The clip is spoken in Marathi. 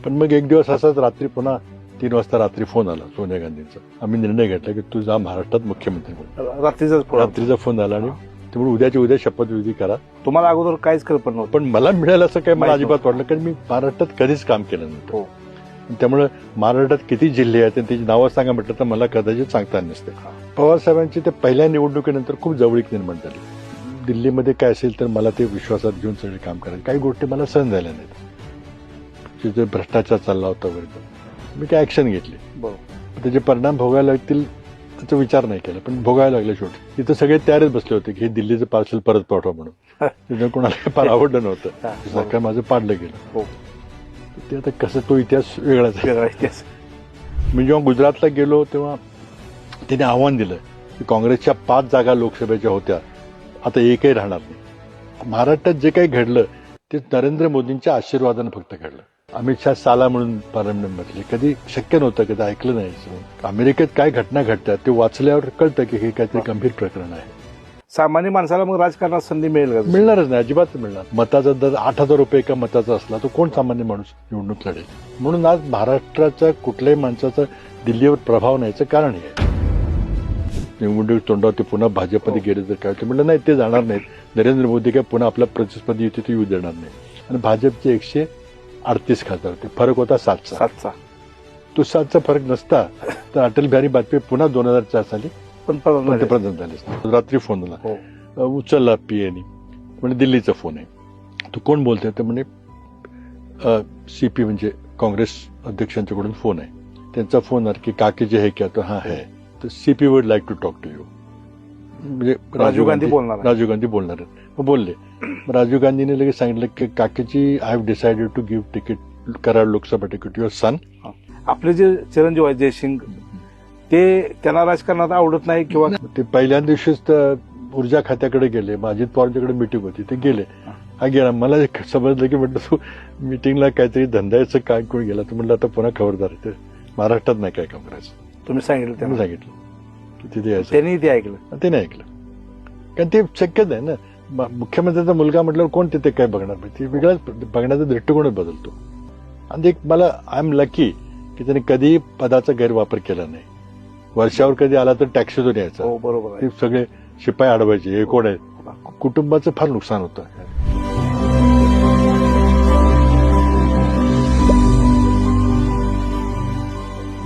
पण मग एक दिवस असाच रात्री पुन्हा 3 वाजता रात्री फोन आला सोनिया गांधींचा. आम्ही निर्णय घेतला की तू जा महाराष्ट्रात मुख्यमंत्री म्हणून. रात्रीचा फोन आला आणि त्यामुळे उद्याच्या उद्या शपथविधी करा. तुम्हाला अगोदर काहीच कल्पना नव्हती. पण मला मिळालं असं काही मला माहित अजिबात वाटलं, कारण मी महाराष्ट्रात कधीच काम केलं नव्हतं. हो. त्यामुळे महाराष्ट्रात किती जिल्हे आहेत आणि त्याची नावं सांगा म्हटलं तर मला कदाचित सांगता नसते. पवार साहेबांची ते पहिल्या निवडणुकीनंतर खूप जवळीक निर्माण झाली. दिल्लीमध्ये काय असेल तर मला ते विश्वासात घेऊन सगळे काम करायचे. काही गोष्टी मला सहन झाल्या नाहीत. तिथे भ्रष्टाचार चालला होता वगैरे, मी काय ऍक्शन घेतली. त्याचे परिणाम भोगायला लागतील त्याचा विचार नाही केला, पण भोगायला लागले शेवटी. तिथं सगळे तयारच बसले होते की हे दिल्लीचं पार्सल परत पाठवा म्हणून. तिथं कोणाला फार आवडलं नव्हतं. सरकार माझं पाडलं गेलं. ते आता कसं तो इतिहास वेगळाच आहे. मी जेव्हा गुजरातला गेलो तेव्हा त्याने आव्हान दिलं की काँग्रेसच्या 5 जागा लोकसभेच्या होत्या, आता एकही राहणार नाही. महाराष्ट्रात जे काही घडलं ते नरेंद्र मोदींच्या आशीर्वादानं फक्त घडलं. अमित शहा साला म्हणून पार्लमेंट म्हटले, कधी शक्य नव्हतं, कधी ऐकलं नाही. अमेरिकेत काय घटना घडतात ते वाचल्यावर कळतं की हे काहीतरी गंभीर प्रकरण आहे. सामान्य माणसाला मग राजकारणात संधी मिळेल का? मिळणारच नाही, अजिबात मिळणार. मताचा दर 8,000 रुपये एका मताचा असला तो कोण सामान्य माणूस निवडणूक लढेल. म्हणून आज महाराष्ट्राच्या कुठल्याही माणसाचा दिल्लीवर प्रभाव नाहीचं कारण हे आहे. निवडणूक तोंडावरती पुन्हा भाजपमध्ये गेले तर काय, ते म्हणलं नाही ते जाणार नाहीत. नरेंद्र मोदी काय पुन्हा आपला प्रतिस्पर्धी युती येऊ देणार नाही. आणि भाजपचे 138 खासदार होते, फरक होता 7चा. तो 7चा फरक नसता तर अटल बिहारी वाजपेयी पुन्हा 2004 साली पंतप्रधान झाले. रात्री फोन आला, उचलला पीएनी, म्हणजे दिल्लीचा फोन आहे. तो कोण बोलतोय तर म्हणे सीपी म्हणजे काँग्रेस अध्यक्षांच्याकडून फोन आहे. त्यांचा फोन आला की काकी जे है क्या, तो हा है, तर CP would like to talk to you. म्हणजे राजीव गांधी बोलणार आहेत. बोलले. राजीव गांधीने लगेच सांगितलं की काकीची I have decided to give ticket, Karad Lok Sabha ticket your son. आपले जे चिरंजीव आहेत जयसिंग, ते त्यांना राजकारणात आवडत नाही किंवा ते पहिल्या दिवशीच ऊर्जा खात्याकडे गेले. अजित पवारच्याकडे मिटिंग होती, ते गेले. हा गेला. मला समजलं की म्हटलं तू मिटिंगला काहीतरी धंद्याचं काय कोण गेला, तर म्हटलं आता पुन्हा खबरदार आहे, महाराष्ट्रात नाही काय काम करायचं. तुम्ही सांगितलं, त्यांनी सांगितलं की तिथे यायचं. त्यांनी ते ऐकलं. ते नाही ऐकलं, कारण ते शक्यच आहे ना. मुख्यमंत्र्यांचा मुलगा म्हटल्यावर कोण तिथे काय बघणार, ते वेगळाच बघण्याचा दृष्टिकोनच बदलतो. आणि एक मला आय एम लकी की त्यांनी कधी पदाचा गैरवापर केला नाही. वर्षावर कधी आला तर टॅक्सीतून यायचा. बरोबर. ते सगळे शिपाई अडवायचे, हे कोण आहे. कुटुंबाचं फार नुकसान होतं.